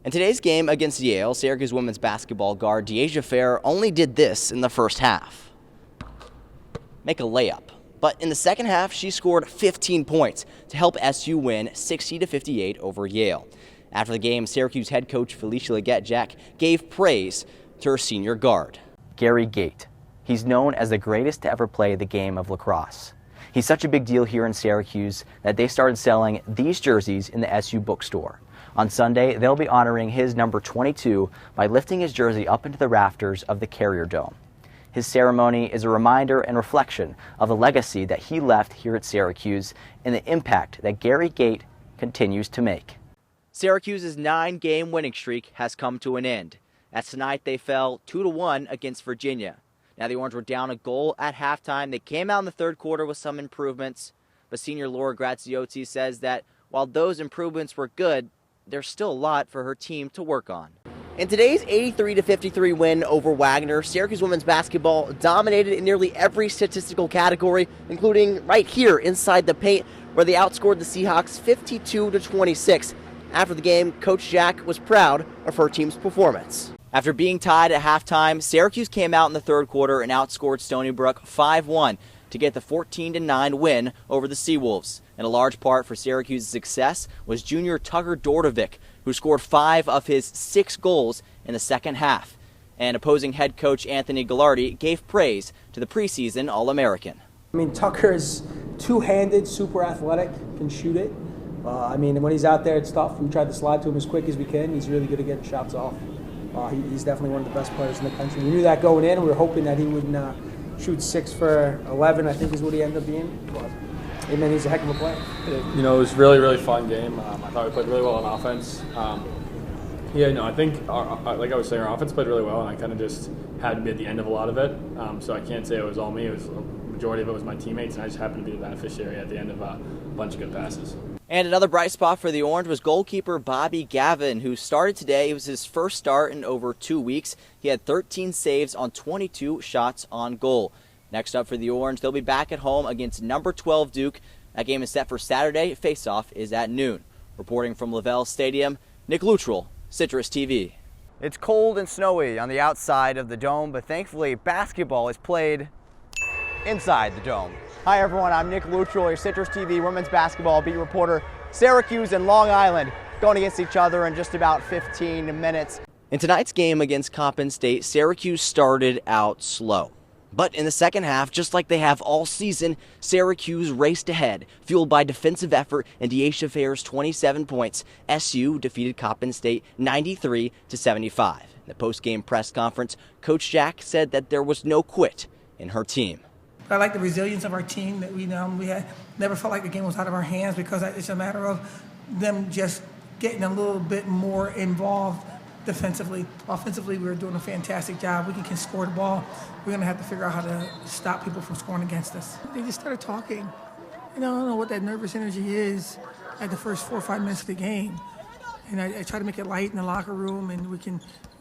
In today's game against Yale, Syracuse women's basketball guard Deasia Fair only did this in the first half. Make a layup. But in the second half, she scored 15 points to help SU win 60-58 over Yale. After the game, Syracuse head coach Felicia Leggett-Jack gave praise to her senior guard, Gary Gait. He's known as the greatest to ever play the game of lacrosse. He's such a big deal here in Syracuse that they started selling these jerseys in the SU bookstore. On Sunday, they'll be honoring his number 22 by lifting his jersey up into the rafters of the Carrier Dome. His ceremony is a reminder and reflection of the legacy that he left here at Syracuse and the impact that Gary Gait continues to make. Syracuse's 9-game winning streak has come to an end, as tonight they fell 2-1 against Virginia. Now the Orange were down a goal at halftime. They came out in the third quarter with some improvements, but senior Laura Graziosi says that while those improvements were good, there's still a lot for her team to work on. In today's 83-53 win over Wagner, Syracuse women's basketball dominated in nearly every statistical category, including right here inside the paint, where they outscored the Seahawks 52-26. After the game, Coach Jack was proud of her team's performance. After being tied at halftime, Syracuse came out in the third quarter and outscored Stony Brook 5-1 to get the 14-9 win over the Seawolves. And a large part for Syracuse's success was junior Tugger Dordovic, who scored 5 of his 6 goals in the second half. And opposing head coach Anthony Gallardi gave praise to the preseason All-American. I mean, Tucker is two-handed, super athletic, can shoot it. When he's out there, it's tough. We tried to slide to him as quick as we can. He's really good at getting shots off. He's definitely one of the best players in the country. We knew that going in. We were hoping that he would shoot 6 for 11, I think is what he ended up being. But he's a heck of a player. It was really, really fun game. I thought we played really well on offense. I think, like I was saying, our offense played really well, and I kind of just had to be at the end of a lot of it. So I can't say it was all me. It was a majority of it was my teammates, and I just happened to be the beneficiary at the end of a bunch of good passes. And another bright spot for the Orange was goalkeeper Bobby Gavin, who started today. It was his first start in over 2 weeks. He had 13 saves on 22 shots on goal. Next up for the Orange, they'll be back at home against number 12 Duke. That game is set for Saturday. Face-off is at noon. Reporting from Lavelle Stadium, Nick Luttrell, Citrus TV. It's cold and snowy on the outside of the dome, but thankfully basketball is played inside the dome. Hi everyone, I'm Nick Luttrell, your Citrus TV women's basketball beat reporter. Syracuse and Long Island going against each other in just about 15 minutes. In tonight's game against Coppin State, Syracuse started out slow. But in the second half, just like they have all season, Syracuse raced ahead. Fueled by defensive effort and Deasia Fair's 27 points, SU defeated Coppin State 93-75. In the post-game press conference, Coach Jack said that there was no quit in her team. I like the resilience of our team, that we had never felt like the game was out of our hands, because it's a matter of them just getting a little bit more involved defensively. Offensively, we were doing a fantastic job. We can score the ball. We're going to have to figure out how to stop people from scoring against us. They just started talking. I don't know what that nervous energy is at the first 4 or 5 minutes of the game. And I try to make it light in the locker room, and we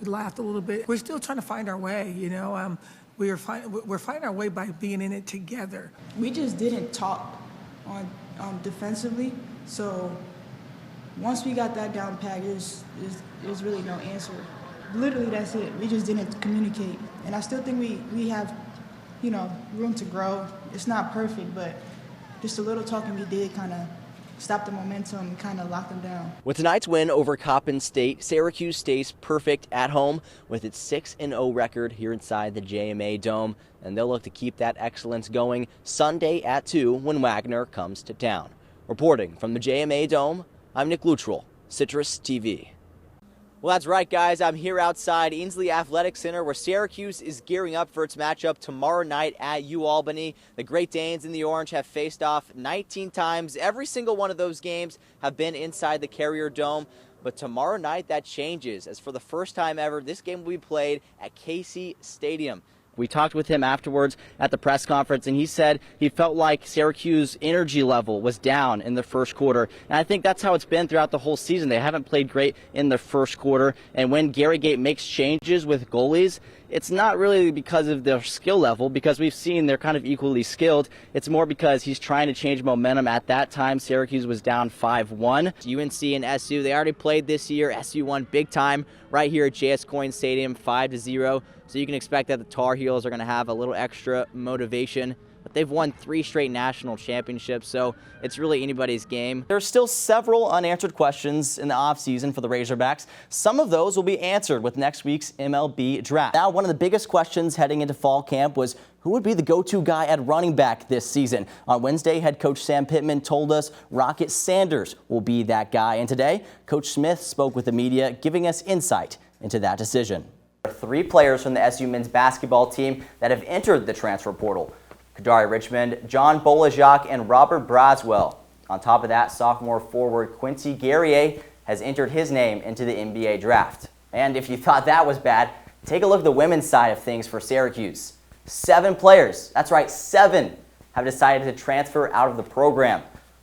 laughed a little bit. We're still trying to find our way, We're finding our way by being in it together. We just didn't talk on defensively, so once we got that down pat, there's really no answer. Literally, that's it. We just didn't communicate, and I still think we have, room to grow. It's not perfect, but just a little talking we did kind of stop the momentum and kind of lock them down. With tonight's win over Coppin State, Syracuse stays perfect at home with its 6-0 record here inside the JMA Dome, and they'll look to keep that excellence going Sunday at 2 when Wagner comes to town. Reporting from the JMA Dome, I'm Nick Luttrell, Citrus TV. Well, that's right, guys. I'm here outside Ainsley Athletic Center, where Syracuse is gearing up for its matchup tomorrow night at UAlbany. The Great Danes and the Orange have faced off 19 times. Every single one of those games have been inside the Carrier Dome. But tomorrow night, that changes, as for the first time ever, this game will be played at Casey Stadium. We talked with him afterwards at the press conference, and he said he felt like Syracuse energy level was down in the first quarter. And I think that's how it's been throughout the whole season. They haven't played great in the first quarter. And when Gary Gait makes changes with goalies, it's not really because of their skill level, because we've seen they're kind of equally skilled. It's more because he's trying to change momentum. At that time, Syracuse was down 5-1. UNC and SU, they already played this year. SU won big time right here at JS Coyne Stadium, 5-0. So you can expect that the Tar Heels are going to have a little extra motivation. But they've won 3 straight national championships, so it's really anybody's game. There's still several unanswered questions in the offseason for the Razorbacks. Some of those will be answered with next week's MLB draft. Now, one of the biggest questions heading into fall camp was who would be the go-to guy at running back this season. On Wednesday, head coach Sam Pittman told us Rocket Sanders will be that guy. And today, Coach Smith spoke with the media, giving us insight into that decision. There are 3 players from the SU men's basketball team that have entered the transfer portal: Kadari Richmond, John Bolajak, and Robert Braswell. On top of that, sophomore forward Quincy Guerrier has entered his name into the NBA draft. And if you thought that was bad, take a look at the women's side of things for Syracuse. 7 players, that's right, 7, have decided to transfer out of the program.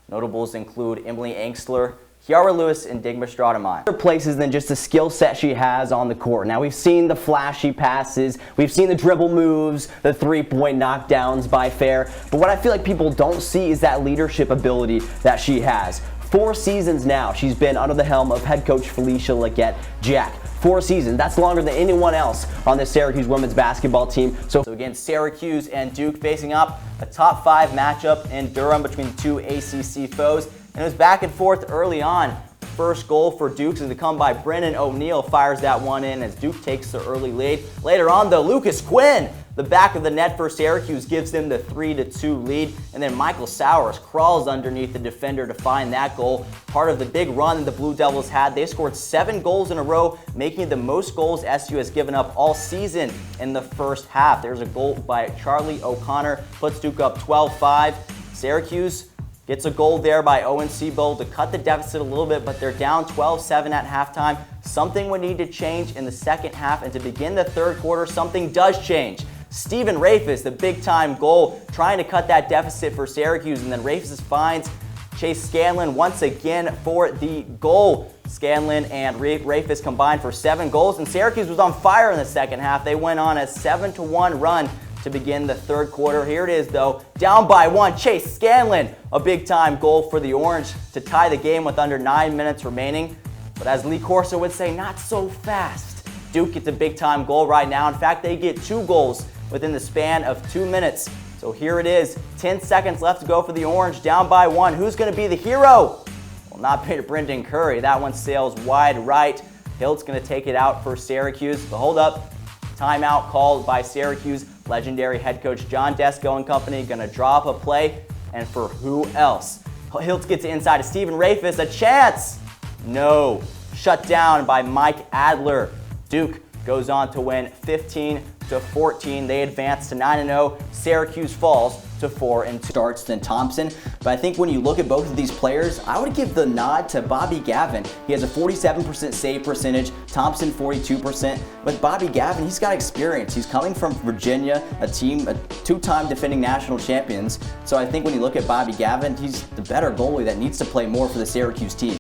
Notables include Emily Angstler, Kiara Lewis, and Digma Stratemeyer. Other places than just the skill set she has on the court. Now, we've seen the flashy passes, we've seen the dribble moves, the 3-point knockdowns by Fair, but what I feel like people don't see is that leadership ability that she has. 4 seasons now she's been under the helm of head coach Felicia Leggett-Jack. 4 seasons, that's longer than anyone else on the Syracuse women's basketball team. So again, Syracuse and Duke facing up a top 5 matchup in Durham between the 2 ACC foes. And it was back and forth early on. First goal for Duke is to come by Brennan O'Neill, fires that one in as Duke takes the early lead. Later on, though, Lucas Quinn, the back of the net for Syracuse, gives them the 3-2 lead. And then Michael Sowers crawls underneath the defender to find that goal. Part of the big run that the Blue Devils had. They scored 7 goals in a row, making it the most goals SU has given up all season in the first half. There's a goal by Charlie O'Connor, puts Duke up 12-5. Syracuse gets a goal there by Owen Seabold to cut the deficit a little bit, but they're down 12-7 at halftime. Something would need to change in the second half, and to begin the third quarter, something does change. Stephen Rafis, the big-time goal, trying to cut that deficit for Syracuse, and then Rafis finds Chase Scanlon once again for the goal. Scanlon and Rafis combined for 7 goals, and Syracuse was on fire in the second half. They went on a 7-1 run to begin the third quarter. Here it is, though, down by 1. Chase Scanlon, a big-time goal for the Orange to tie the game with under 9 minutes remaining. But as Lee Corso would say, not so fast. Duke gets a big-time goal right now. In fact, they get 2 goals within the span of 2 minutes. So here it is, 10 seconds left to go for the Orange, down by 1. Who's going to be the hero? Well, not Brendan Curry. That one sails wide right. Hilt's going to take it out for Syracuse. But hold up. Timeout called by Syracuse. Legendary head coach John Desko and company going to draw up a play. And for who else? Hilt gets inside to Stephen Rafis. A chance! No. Shut down by Mike Adler. Duke goes on to win 15-14. They advance to 9-0. Syracuse falls to 4-2. Starts than Thompson. But I think when you look at both of these players, I would give the nod to Bobby Gavin. He has a 47% save percentage, Thompson 42%. But Bobby Gavin, he's got experience. He's coming from Virginia, a 2-time defending national champions. So I think when you look at Bobby Gavin, he's the better goalie that needs to play more for the Syracuse team.